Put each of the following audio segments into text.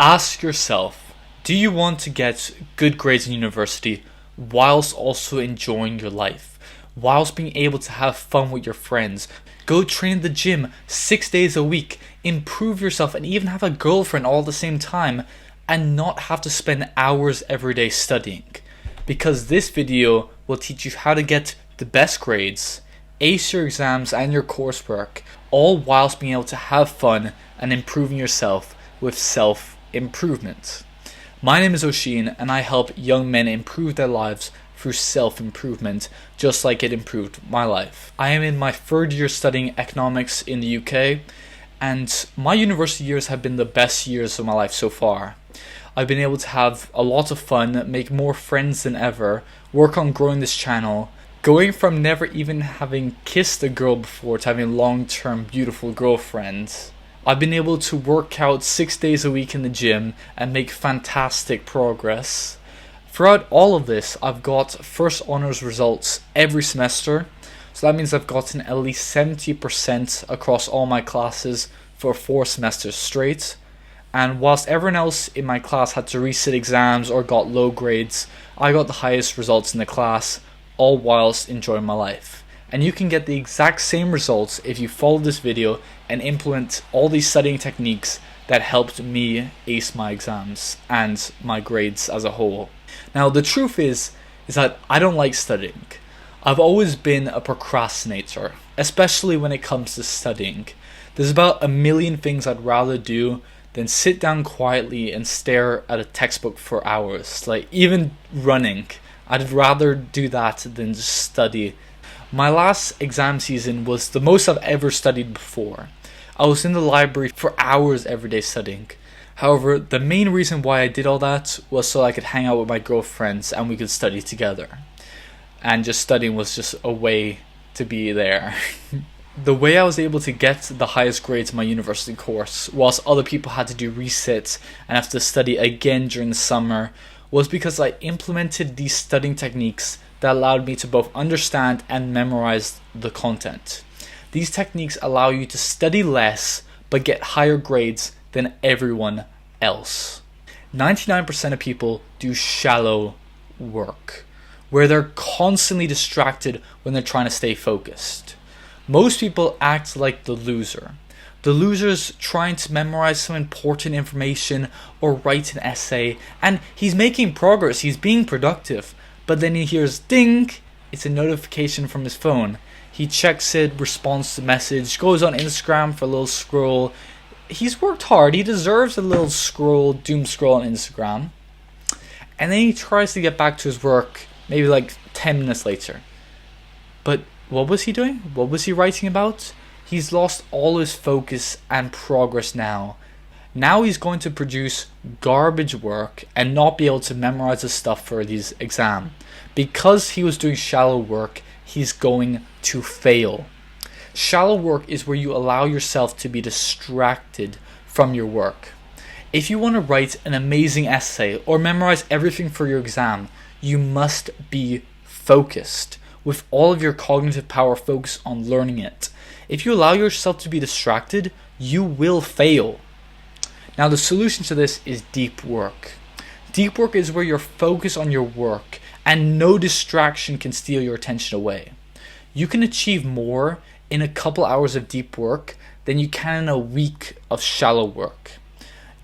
Ask yourself, do you want to get good grades in university whilst also enjoying your life? Whilst being able to have fun with your friends? Go train at the gym 6 days a week, improve yourself, and even have a girlfriend all at the same time, and not have to spend hours every day studying. Because this video will teach you how to get the best grades, ace your exams and your coursework, all whilst being able to have fun and improving yourself with self-improvement. My name is Oshin, and I help young men improve their lives through self-improvement, just like it improved my life. I am in my third year studying economics in the UK, and my university years have been the best years of my life so far. I've been able to have a lot of fun, make more friends than ever, work on growing this channel, going from never even having kissed a girl before to having long-term beautiful girlfriends. I've been able to work out 6 days a week in the gym and make fantastic progress. Throughout all of this, I've got first honours results every semester, so that means I've gotten at least 70% across all my classes for 4 semesters straight. And whilst everyone else in my class had to resit exams or got low grades, I got the highest results in the class, all whilst enjoying my life. And you can get the exact same results if you follow this video and implement all these studying techniques that helped me ace my exams and my grades as a whole. Now the truth is that I don't like studying. I've always been a procrastinator, especially when it comes to studying. There's about a million things I'd rather do than sit down quietly and stare at a textbook for hours. Like even running, I'd rather do that than just study. My last exam season was the most I've ever studied before. I was in the library for hours every day studying. However, the main reason why I did all that was so I could hang out with my girlfriends and we could study together. And just studying was just a way to be there. The way I was able to get the highest grades in my university course, whilst other people had to do resits and have to study again during the summer, was because I implemented these studying techniques that allowed me to both understand and memorize the content. These techniques allow you to study less but get higher grades than everyone else. 99% of people do shallow work, where they're constantly distracted when they're trying to stay focused. Most people act like the loser. The loser's trying to memorize some important information or write an essay, and he's making progress, he's being productive, but then he hears ding, it's a notification from his phone. He checks it, responds to the message, goes on Instagram for a little scroll. He's worked hard, he deserves a little scroll, doom scroll on Instagram. And then he tries to get back to his work maybe like 10 minutes later. But what was he doing? What was he writing about? He's lost all his focus and progress now. Now he's going to produce garbage work and not be able to memorize the stuff for his exam. Because he was doing shallow work, he's going to fail. Shallow work is where you allow yourself to be distracted from your work. If you want to write an amazing essay or memorize everything for your exam, you must be focused, with all of your cognitive power focused on learning it. If you allow yourself to be distracted, you will fail. Now the solution to this is deep work. Deep work is where you're focused on your work and no distraction can steal your attention away. You can achieve more in a couple hours of deep work than you can in a week of shallow work.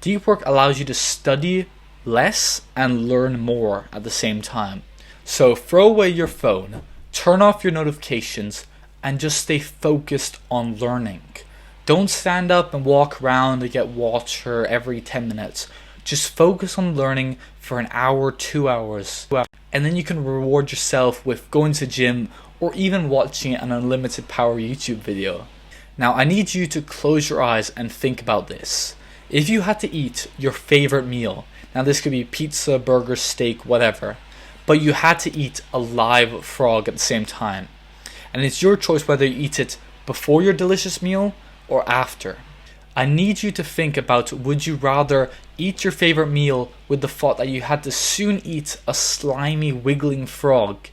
Deep work allows you to study less and learn more at the same time. So throw away your phone, turn off your notifications, and just stay focused on learning. Don't stand up and walk around and get water every 10 minutes. Just focus on learning for an hour, 2 hours. And then you can reward yourself with going to the gym or even watching an unlimited power YouTube video. Now I need you to close your eyes and think about this. If you had to eat your favorite meal, now this could be pizza, burger, steak, whatever, but you had to eat a live frog at the same time. And it's your choice whether you eat it before your delicious meal or after. I need you to think about, would you rather eat your favorite meal with the thought that you had to soon eat a slimy wiggling frog,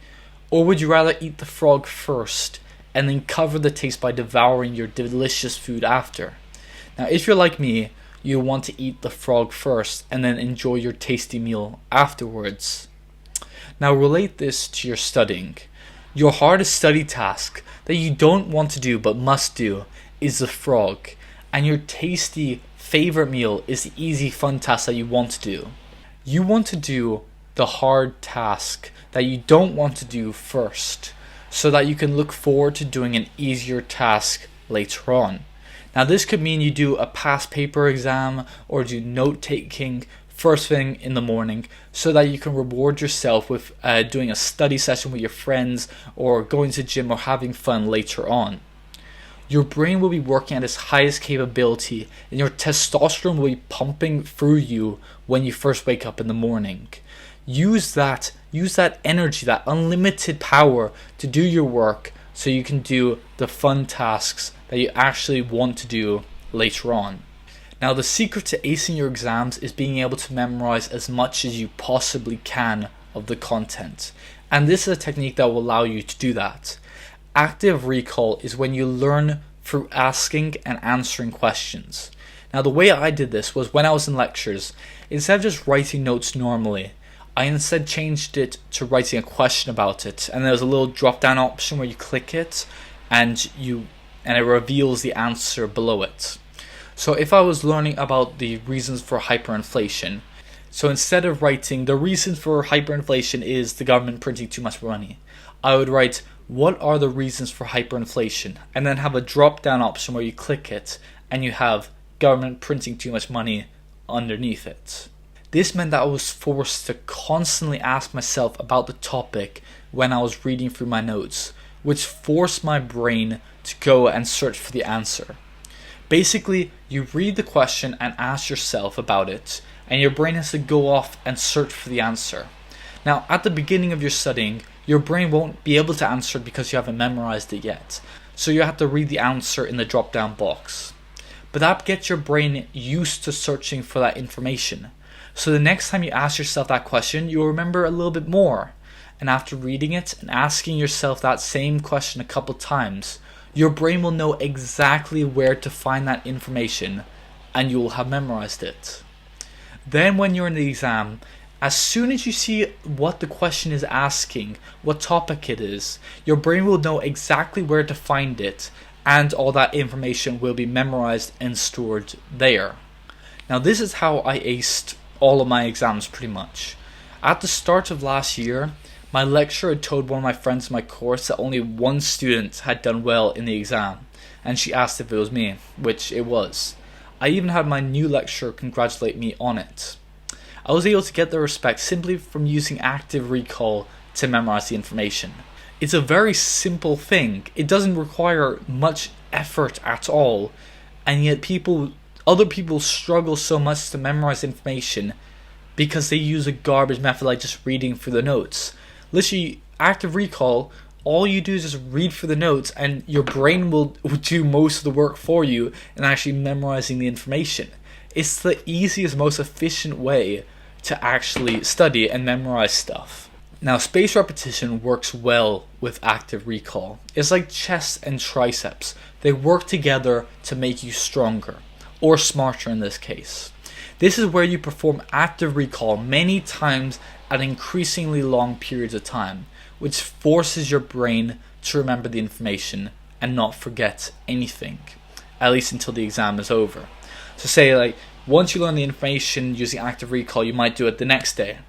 or would you rather eat the frog first and then cover the taste by devouring your delicious food after? Now if you're like me, you want to eat the frog first and then enjoy your tasty meal afterwards. Now relate this to your studying. Your hardest study task that you don't want to do but must do is the frog, and your tasty favorite meal is the easy fun task that you want to do. You want to do the hard task that you don't want to do first, so that you can look forward to doing an easier task later on. Now this could mean you do a past paper exam or do note taking first thing in the morning, so that you can reward yourself with doing a study session with your friends or going to the gym or having fun later on. Your brain will be working at its highest capability and your testosterone will be pumping through you when you first wake up in the morning. Use that energy, that unlimited power to do your work so you can do the fun tasks that you actually want to do later on. Now the secret to acing your exams is being able to memorize as much as you possibly can of the content. And this is a technique that will allow you to do that. Active recall is when you learn through asking and answering questions. Now the way I did this was when I was in lectures, instead of just writing notes normally, I instead changed it to writing a question about it, and there's a little drop down option where you click it and it reveals the answer below it. So if I was learning about the reasons for hyperinflation, so instead of writing the reason for hyperinflation is the government printing too much money, I would write what are the reasons for hyperinflation, and then have a drop down option where you click it and you have government printing too much money underneath it. This meant that I was forced to constantly ask myself about the topic when I was reading through my notes, which forced my brain to go and search for the answer. Basically, you read the question and ask yourself about it, and your brain has to go off and search for the answer. Now, at the beginning of your studying, your brain won't be able to answer it because you haven't memorized it yet, so you have to read the answer in the drop-down box. But that gets your brain used to searching for that information. So the next time you ask yourself that question, you'll remember a little bit more. And after reading it and asking yourself that same question a couple times, your brain will know exactly where to find that information and you will have memorized it. Then when you're in the exam, as soon as you see what the question is asking, what topic it is, your brain will know exactly where to find it, and all that information will be memorized and stored there. Now this is how I aced all of my exams pretty much. At the start of last year, my lecturer had told one of my friends in my course that only one student had done well in the exam, and she asked if it was me, which it was. I even had my new lecturer congratulate me on it. I was able to get their respect simply from using active recall to memorize the information. It's a very simple thing. It doesn't require much effort at all, and yet other people struggle so much to memorize information because they use a garbage method like just reading through the notes. Literally, active recall, all you do is just read through the notes and your brain will do most of the work for you in actually memorizing the information. It's the easiest, most efficient way to actually study and memorize stuff. Now, spaced repetition works well with active recall. It's like chest and triceps. They work together to make you stronger, or smarter in this case. This is where you perform active recall many times at increasingly long periods of time, which forces your brain to remember the information and not forget anything, at least until the exam is over. So say once you learn the information using active recall, you might do it the next day.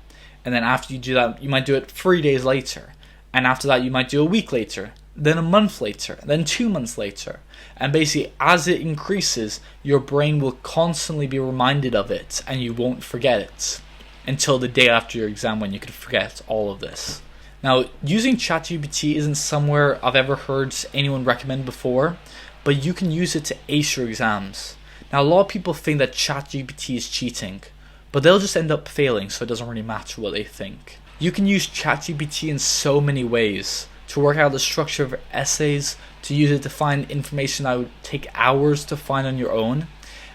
And then after you do that, you might do it 3 days later. And after that, you might do a week later, then a month later, then 2 months later. And basically, as it increases, your brain will constantly be reminded of it and you won't forget it until the day after your exam when you could forget all of this. Now, using ChatGPT isn't somewhere I've ever heard anyone recommend before, but you can use it to ace your exams. Now, a lot of people think that ChatGPT is cheating, but they'll just end up failing, so it doesn't really matter what they think. You can use ChatGPT in so many ways. To work out the structure of essays, to use it to find information that would take hours to find on your own.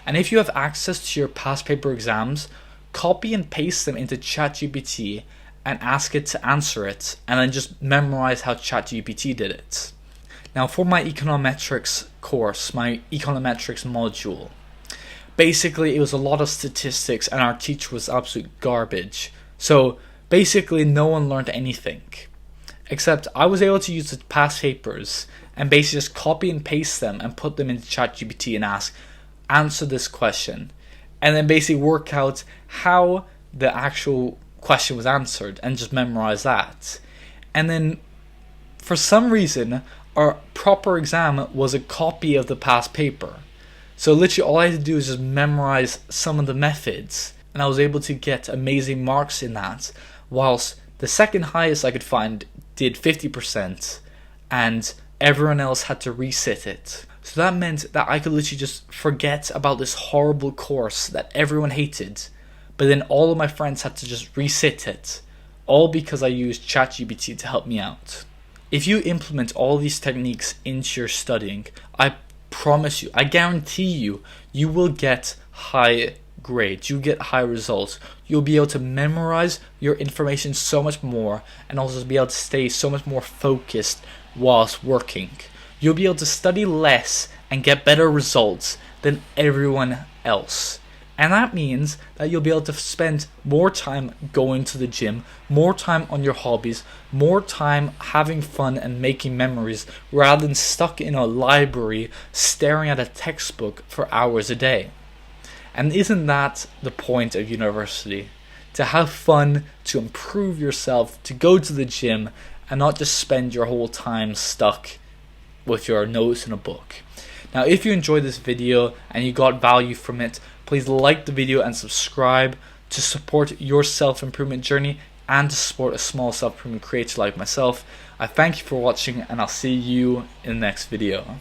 And if you have access to your past paper exams, copy and paste them into ChatGPT and ask it to answer it, and then just memorize how ChatGPT did it. Now for my econometrics course, my econometrics module, basically it was a lot of statistics and our teacher was absolute garbage. So basically no one learned anything. Except I was able to use the past papers and basically just copy and paste them and put them into ChatGPT and answer this question. And then basically work out how the actual question was answered and just memorize that. And then for some reason, our proper exam was a copy of the past paper. So literally all I had to do is just memorize some of the methods, and I was able to get amazing marks in that, whilst the second highest I could find did 50%, and everyone else had to resit it. So that meant that I could literally just forget about this horrible course that everyone hated, but then all of my friends had to just resit it, all because I used ChatGPT to help me out. If you implement all these techniques into your studying, I promise you, I guarantee you, you will get high grades, you get high results. You'll be able to memorize your information so much more and also be able to stay so much more focused whilst working. You'll be able to study less and get better results than everyone else. And that means that you'll be able to spend more time going to the gym, more time on your hobbies, more time having fun and making memories, rather than stuck in a library staring at a textbook for hours a day. And isn't that the point of university? To have fun, to improve yourself, to go to the gym, and not just spend your whole time stuck with your notes in a book. Now, if you enjoyed this video and you got value from it, please like the video and subscribe to support your self-improvement journey and to support a small self-improvement creator like myself. I thank you for watching, and I'll see you in the next video.